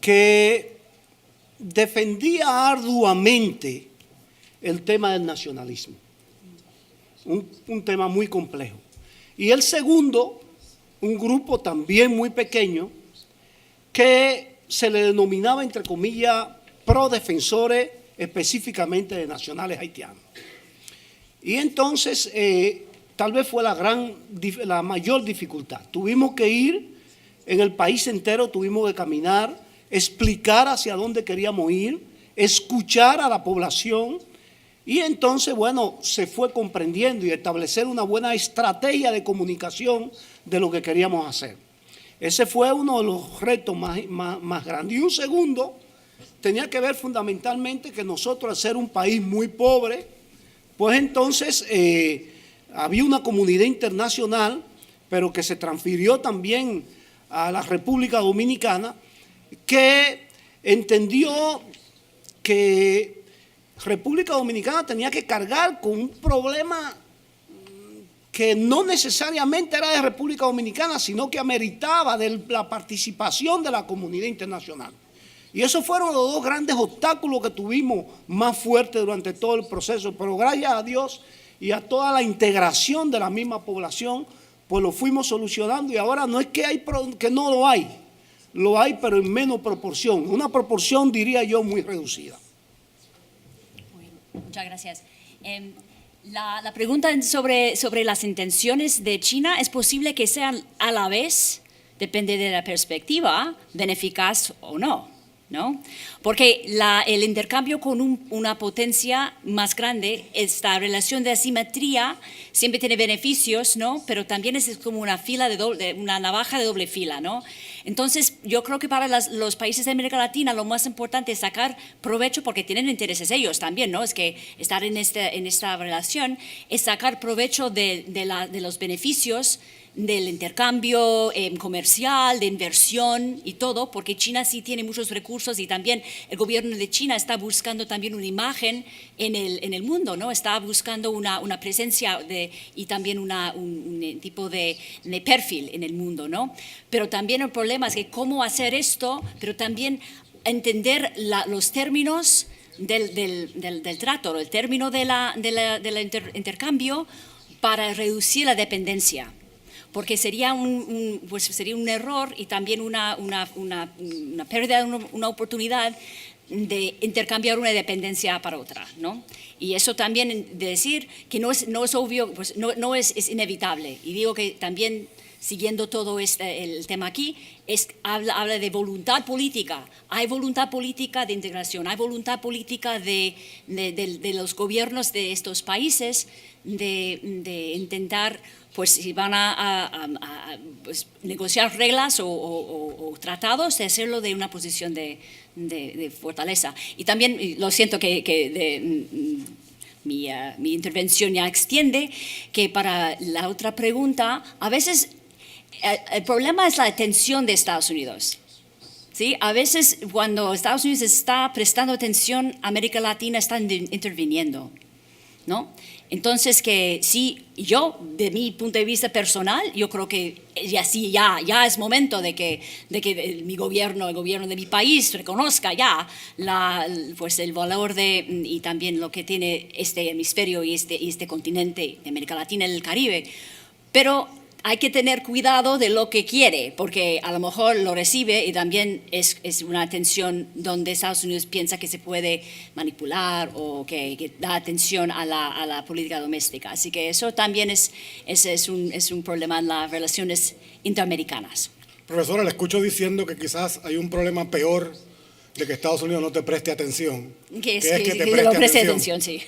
que defendía arduamente el tema del nacionalismo, un tema muy complejo. Y el segundo, un grupo también muy pequeño que se le denominaba, entre comillas, pro-defensores específicamente de nacionales haitianos. Y entonces, tal vez fue la mayor dificultad. Tuvimos que ir en el país entero, tuvimos que caminar, explicar hacia dónde queríamos ir, escuchar a la población y entonces, bueno, se fue comprendiendo y establecer una buena estrategia de comunicación de lo que queríamos hacer. Ese fue uno de los retos más grandes. Y un segundo tenía que ver fundamentalmente que nosotros, al ser un país muy pobre, pues entonces había una comunidad internacional, pero que se transfirió también a la República Dominicana, que entendió que República Dominicana tenía que cargar con un problema que no necesariamente era de República Dominicana, sino que ameritaba de la participación de la comunidad internacional. Y esos fueron los dos grandes obstáculos que tuvimos más fuertes durante todo el proceso, pero gracias a Dios y a toda la integración de la misma población, pues lo fuimos solucionando y ahora no es que no lo hay, pero en menos proporción, una proporción, diría yo, muy reducida. Muchas gracias. La pregunta sobre las intenciones de China, ¿es posible que sean a la vez, depende de la perspectiva, benéficas o no? ¿No? Porque el intercambio con una potencia más grande, esta relación de asimetría siempre tiene beneficios, ¿no? Pero también es como una navaja de doble fila, ¿no? Entonces, yo creo que para los países de América Latina lo más importante es sacar provecho, porque tienen intereses ellos también, ¿no? Es que estar en esta relación es sacar provecho de los beneficios del intercambio comercial, de inversión y todo, porque China sí tiene muchos recursos y también el gobierno de China está buscando también una imagen en el mundo, ¿no? Está buscando una presencia y también un tipo de perfil en el mundo, ¿no? Pero también el problema es que cómo hacer esto, pero también entender los términos del trato, el término del intercambio para reducir la dependencia. Porque sería un error y también una pérdida, una oportunidad de intercambiar una dependencia para otra, ¿no? Y eso también de decir que no es obvio, pues no es inevitable. Y digo que también, siguiendo todo el tema aquí, habla de voluntad política. Hay voluntad política de integración, hay voluntad política de los gobiernos de estos países de intentar, pues si van a pues, negociar reglas o tratados, de hacerlo de una posición de fortaleza. Y también, lo siento mi intervención ya extiende, que para la otra pregunta, a veces el problema es la atención de Estados Unidos. ¿Sí? A veces cuando Estados Unidos está prestando atención, América Latina está interviniendo, ¿no? Entonces, que sí, yo, de mi punto de vista personal, yo creo que ya es momento de que mi gobierno, el gobierno de mi país, reconozca ya pues el valor y también lo que tiene este hemisferio y este continente de América Latina y el Caribe. Pero hay que tener cuidado de lo que quiere, porque a lo mejor lo recibe y también es una atención donde Estados Unidos piensa que se puede manipular o que da atención a la política doméstica. Así que eso también es un problema en las relaciones interamericanas. Profesora, le escucho diciendo que quizás hay un problema peor de que Estados Unidos no te preste atención. Que te lo preste atención, sí.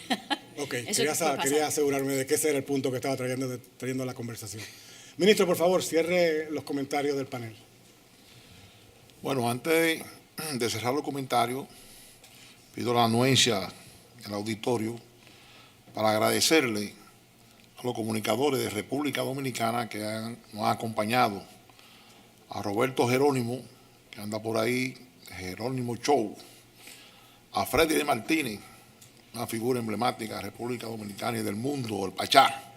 Ok, Eso quería asegurarme de que ese era el punto que estaba trayendo la conversación. Ministro, por favor, cierre los comentarios del panel. Bueno, antes de cerrar los comentarios, pido la anuencia del auditorio para agradecerle a los comunicadores de República Dominicana que nos han acompañado, a Roberto Jerónimo, que anda por ahí, Jerónimo Show, a Freddy de Martínez, una figura emblemática de República Dominicana y del mundo, el Pachá,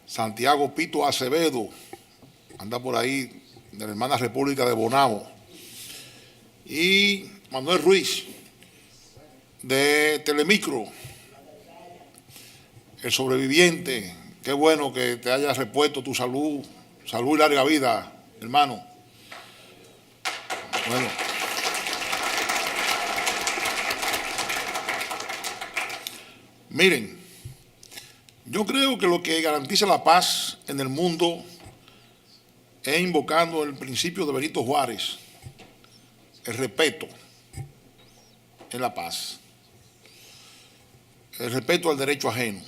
Santiago Pito Acevedo, anda por ahí, de la hermana República de Bonao, y Manuel Ruiz, de Telemicro, el sobreviviente. Qué bueno que te hayas repuesto tu salud y larga vida, hermano. Bueno. Miren, yo creo que lo que garantiza la paz en el mundo es invocando el principio de Benito Juárez, el respeto en la paz, el respeto al derecho ajeno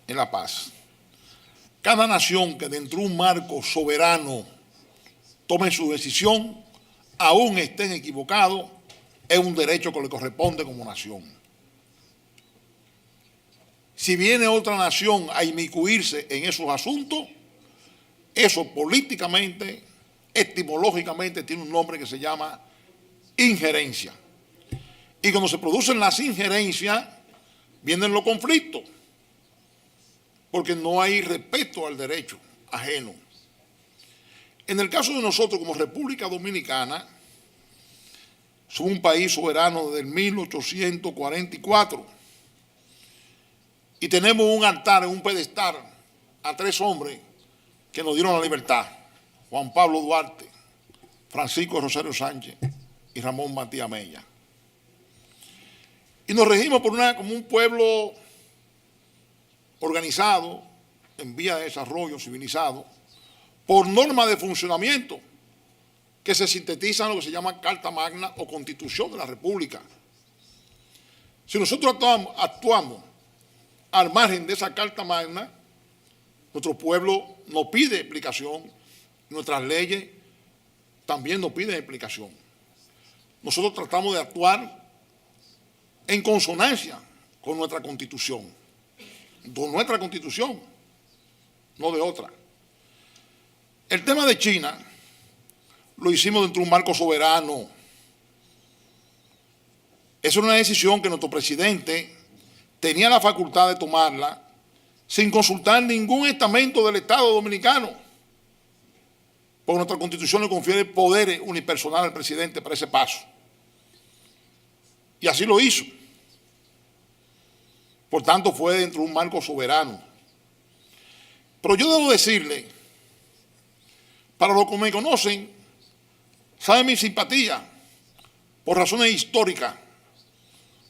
en la paz. Cada nación que dentro de un marco soberano tome su decisión, aún estén equivocados, es un derecho que le corresponde como nación. Si viene otra nación a inmiscuirse en esos asuntos, eso políticamente, etimológicamente, tiene un nombre que se llama injerencia. Y cuando se producen las injerencias, vienen los conflictos, porque no hay respeto al derecho ajeno. En el caso de nosotros, como República Dominicana, somos un país soberano desde el 1844 y tenemos un altar, un pedestal a 3 hombres que nos dieron la libertad: Juan Pablo Duarte, Francisco Rosario Sánchez y Ramón Matías Mella. Y nos regimos por como un pueblo organizado, en vía de desarrollo, civilizado, por normas de funcionamiento que se sintetizan en lo que se llama Carta Magna o Constitución de la República. Si nosotros actuamos al margen de esa Carta Magna, nuestro pueblo nos pide explicación, nuestras leyes también nos piden explicación. Nosotros tratamos de actuar en consonancia con nuestra Constitución, no de otra. El tema de China lo hicimos dentro de un marco soberano. Esa es una decisión que nuestro presidente tenía la facultad de tomarla sin consultar ningún estamento del Estado dominicano, porque nuestra Constitución le confiere poderes unipersonales al presidente para ese paso. Y así lo hizo. Por tanto, fue dentro de un marco soberano. Pero yo debo decirle, para los que me conocen, saben mi simpatía, por razones históricas,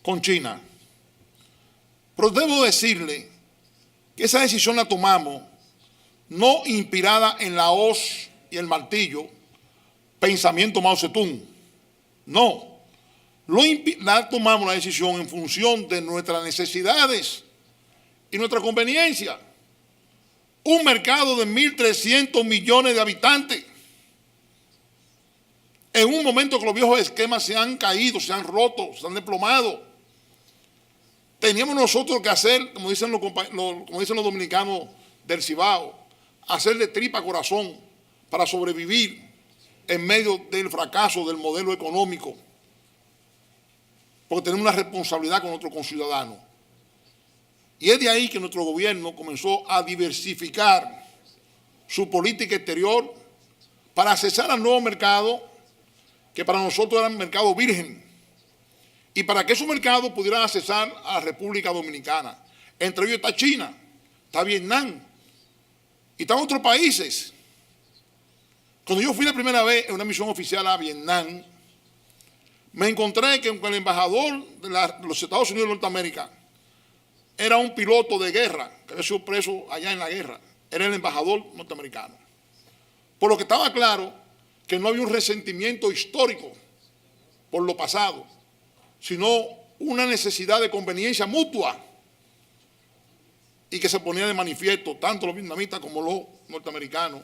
con China. Pero debo decirle que esa decisión la tomamos no inspirada en la hoz y el martillo, pensamiento Mao Zedong. No. Tomamos la decisión en función de nuestras necesidades y nuestra conveniencia. Un mercado de 1.300 millones de habitantes, en un momento que los viejos esquemas se han caído, se han roto, se han desplomado. Teníamos nosotros que hacer, como dicen los dominicanos del Cibao, hacer de tripa corazón para sobrevivir en medio del fracaso del modelo económico, porque tenemos una responsabilidad con nuestros conciudadanos. Y es de ahí que nuestro gobierno comenzó a diversificar su política exterior para accesar al nuevo mercado, que para nosotros era un mercado virgen, y para que esos mercados pudieran accesar a la República Dominicana. Entre ellos está China, está Vietnam, y están otros países. Cuando yo fui la primera vez en una misión oficial a Vietnam, me encontré que el embajador de los Estados Unidos de Norteamérica era un piloto de guerra, que había sido preso allá en la guerra. Era el embajador norteamericano. Por lo que estaba claro que no había un resentimiento histórico por lo pasado, sino una necesidad de conveniencia mutua, y que se ponía de manifiesto tanto los vietnamitas como los norteamericanos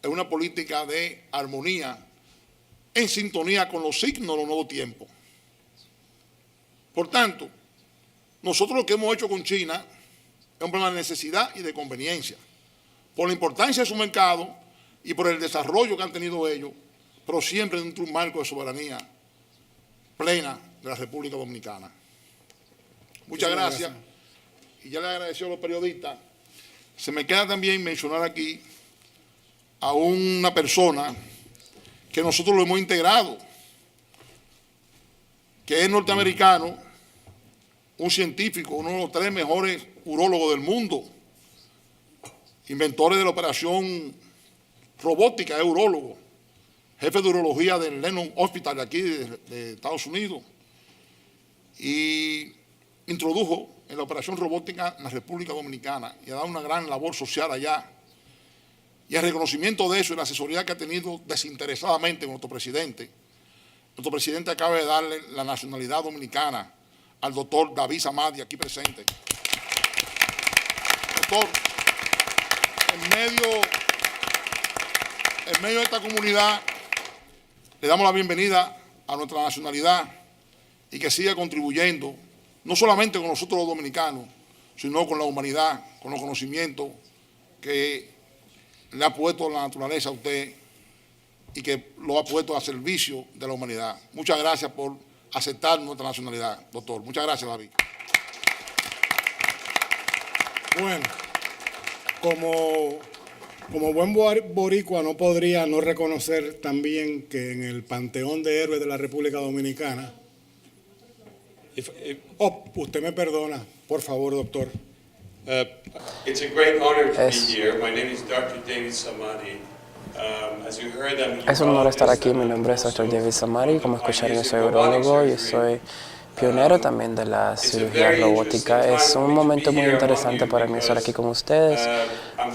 en una política de armonía en sintonía con los signos de los nuevos tiempos. Por tanto, nosotros lo que hemos hecho con China es un problema de necesidad y de conveniencia, por la importancia de su mercado y por el desarrollo que han tenido ellos, pero siempre dentro de un marco de soberanía plena de la República Dominicana. Muchas gracias. Y ya le agradeció a los periodistas. Se me queda también mencionar aquí a una persona que nosotros lo hemos integrado, que es norteamericano, un científico, uno de los 3 mejores urólogos del mundo, inventores de la operación robótica, es urólogo, jefe de urología del Lennon Hospital de aquí de Estados Unidos, y introdujo en la operación robótica en la República Dominicana y ha dado una gran labor social allá. Y el reconocimiento de eso y la asesoría que ha tenido desinteresadamente con nuestro presidente acaba de darle la nacionalidad dominicana al doctor David Samadi, aquí presente. Doctor, en medio de esta comunidad, le damos la bienvenida a nuestra nacionalidad y que siga contribuyendo, no solamente con nosotros los dominicanos, sino con la humanidad, con los conocimientos que le ha puesto la naturaleza a usted y que lo ha puesto a servicio de la humanidad. Muchas gracias por aceptar nuestra nacionalidad, doctor. Muchas gracias, David. Bueno, como buen boricua no podría no reconocer también que en el panteón de héroes de la República Dominicana, usted me perdona, por favor, doctor. It's a great honor to be here. My name is Dr. David Samadi. As you heard, I'm Es un honor estar aquí. Mi nombre es Dr. David Samadi. Como escucharon, yo soy urólogo y soy pionero también de la cirugía robótica. Es un momento muy interesante para mí estar aquí con ustedes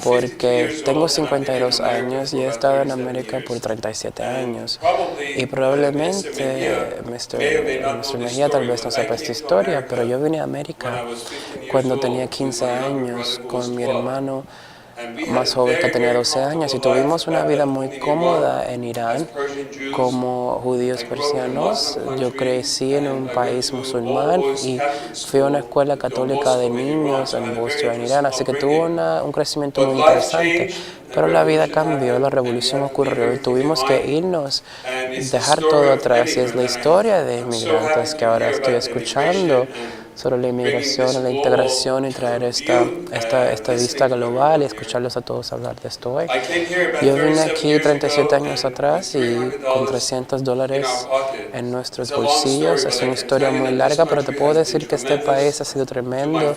porque tengo 52 años y he estado en América por 37 años. Y probablemente Mr. Mejía tal vez no sepa esta historia, pero yo vine a América cuando tenía 15 años con mi hermano más joven que tenía 12 años y tuvimos una vida muy cómoda en Irán como judíos persianos. Yo crecí en un país musulmán y fui a una escuela católica de niños en Bushehr, en Irán, así que tuve un crecimiento muy interesante. Pero la vida cambió, la revolución ocurrió y tuvimos que irnos, dejar todo atrás. Y es la historia de inmigrantes que ahora estoy escuchando sobre la inmigración, la integración y traer esta vista global y escucharlos a todos hablar de esto hoy. Yo vine aquí 37 años atrás y con $300 en nuestros bolsillos. Es una historia muy larga, pero te puedo decir que este país ha sido tremendo.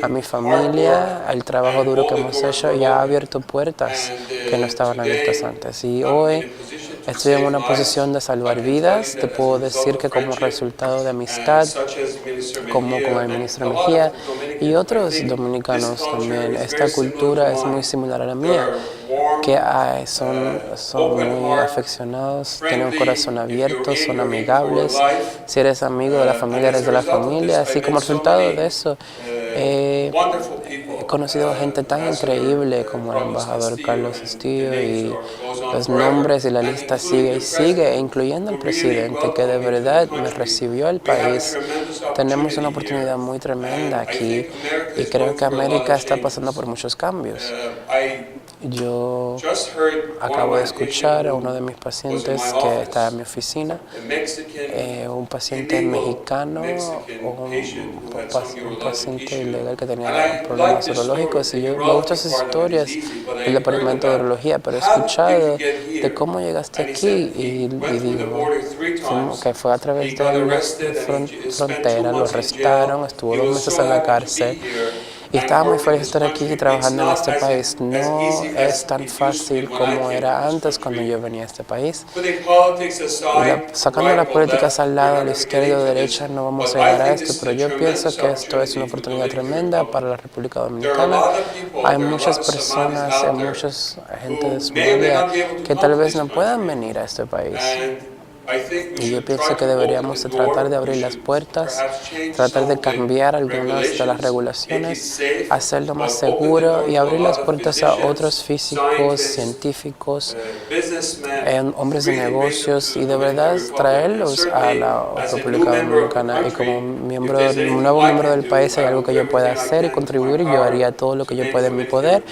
A mi familia, el trabajo duro que hemos hecho ya ha abierto puertas que no estaban abiertas antes. Y hoy estoy en una posición de salvar vidas. Te puedo decir que como resultado de amistad, como con el ministro Mejía y otros dominicanos también, esta cultura es muy similar a la mía, que son muy afeccionados, tienen un corazón abierto, son amigables. Si eres amigo de la familia, eres de la familia. Así como resultado de eso, he conocido gente tan increíble como el embajador Carlos Estío y los nombres y la lista sigue y sigue, incluyendo el presidente que de verdad me recibió al país. Tenemos una oportunidad muy tremenda aquí y creo que América está pasando por muchos cambios. Yo acabo de escuchar a uno de mis pacientes que está en mi oficina, un paciente mexicano, un paciente ilegal que tenía problemas urológicos. Y yo me gustan esas historias del departamento de urología, pero he escuchado de cómo llegaste aquí y digo que fue a través de la frontera, lo arrestaron, estuvo 2 meses en la cárcel. Y estaba muy feliz de estar aquí y trabajando en este país. No es tan fácil como era antes cuando yo venía a este país. Sacando las políticas al lado, a la izquierda o derecha, no vamos a llegar a esto, pero yo pienso que esto es una oportunidad tremenda para la República Dominicana. Hay muchas personas, hay mucha gente de Somalia que tal vez no puedan venir a este país. Y yo pienso que deberíamos tratar de abrir las puertas, tratar de cambiar algunas de las regulaciones, hacerlo más seguro y abrir las puertas a otros físicos, científicos, hombres de negocios y de verdad traerlos a la República Dominicana. Y como un nuevo miembro del país hay algo que yo pueda hacer y contribuir y yo haría todo lo que yo pueda en mi poder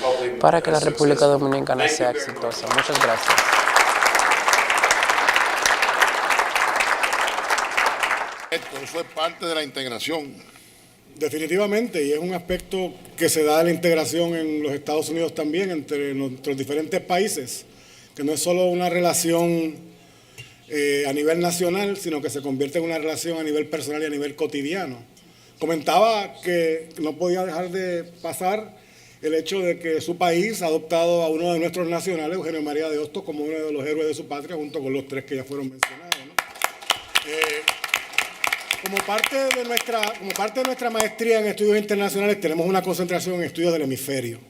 para que la República Dominicana sea exitosa. Muchas gracias. Eso es parte de la integración. Definitivamente, y es un aspecto que se da de la integración en los Estados Unidos también, entre nuestros diferentes países, que no es solo una relación a nivel nacional, sino que se convierte en una relación a nivel personal y a nivel cotidiano. Comentaba que no podía dejar de pasar el hecho de que su país ha adoptado a uno de nuestros nacionales, Eugenio María de Hostos, como uno de los héroes de su patria, junto con los 3 que ya fueron mencionados, ¿no? Como parte de nuestra maestría en estudios internacionales, tenemos una concentración en estudios del hemisferio.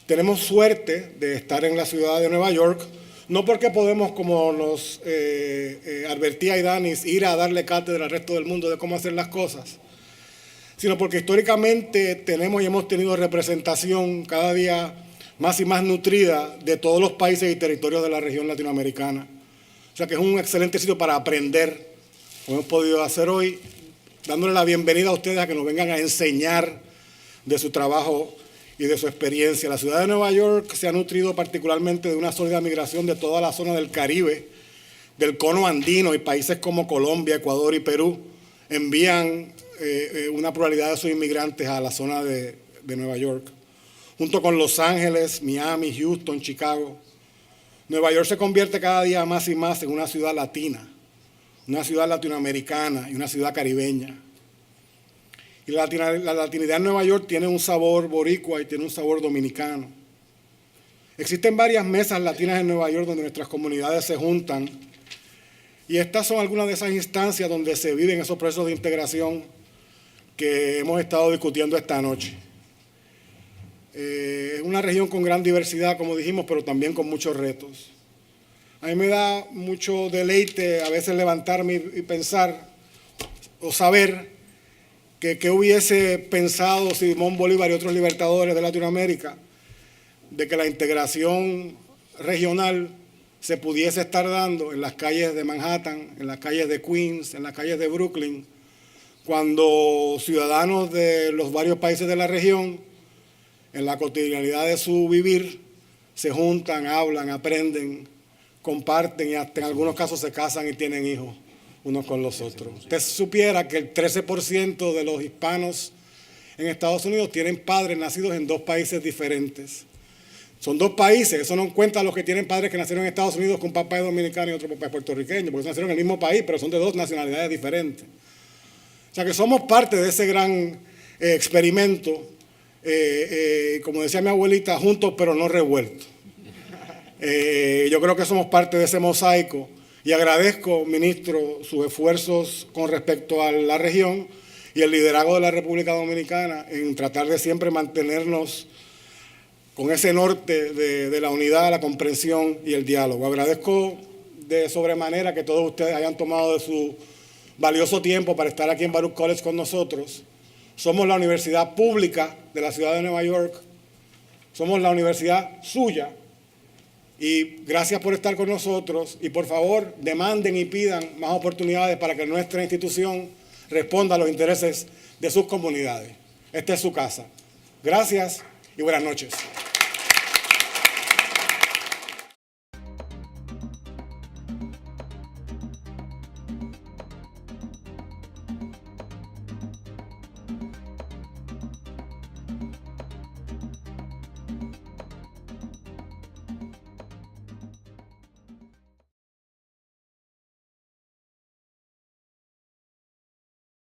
Tenemos suerte de estar en la ciudad de Nueva York, no porque podemos, como nos advertía Idanis, ir a darle cátedra al resto del mundo de cómo hacer las cosas, sino porque históricamente tenemos y hemos tenido representación cada día más y más nutrida de todos los países y territorios de la región latinoamericana. O sea que es un excelente sitio para aprender, como hemos podido hacer hoy, dándole la bienvenida a ustedes a que nos vengan a enseñar de su trabajo y de su experiencia. La ciudad de Nueva York se ha nutrido particularmente de una sólida migración de toda la zona del Caribe, del cono andino, y países como Colombia, Ecuador y Perú envían una pluralidad de sus inmigrantes a la zona de Nueva York, junto con Los Ángeles, Miami, Houston, Chicago. Nueva York se convierte cada día más y más en una ciudad latina, una ciudad latinoamericana y una ciudad caribeña. Y la latinidad en Nueva York tiene un sabor boricua y tiene un sabor dominicano. Existen varias mesas latinas en Nueva York donde nuestras comunidades se juntan, y estas son algunas de esas instancias donde se viven esos procesos de integración que hemos estado discutiendo esta noche. Es una región con gran diversidad, como dijimos, pero también con muchos retos. A mí me da mucho deleite a veces levantarme y pensar o saber que hubiese pensado Simón Bolívar y otros libertadores de Latinoamérica de que la integración regional se pudiese estar dando en las calles de Manhattan, en las calles de Queens, en las calles de Brooklyn, cuando ciudadanos de los varios países de la región, en la cotidianidad de su vivir, se juntan, hablan, aprenden, comparten y hasta en algunos casos se casan y tienen hijos unos con los otros. Usted supiera que el 13% de los hispanos en Estados Unidos tienen padres nacidos en 2 países diferentes. Son 2 países, eso no cuenta a los que tienen padres que nacieron en Estados Unidos con un papá es dominicano y otro papá es puertorriqueño, porque nacieron en el mismo país, pero son de 2 nacionalidades diferentes. O sea que somos parte de ese gran experimento, como decía mi abuelita, juntos pero no revueltos. Yo creo que somos parte de ese mosaico y agradezco, ministro, sus esfuerzos con respecto a la región y el liderazgo de la República Dominicana en tratar de siempre mantenernos con ese norte de la unidad, la comprensión y el diálogo. Agradezco de sobremanera que todos ustedes hayan tomado de su valioso tiempo para estar aquí en Baruch College con nosotros. Somos la universidad pública de la ciudad de Nueva York, somos la universidad suya, y gracias por estar con nosotros y por favor demanden y pidan más oportunidades para que nuestra institución responda a los intereses de sus comunidades. Esta es su casa. Gracias y buenas noches.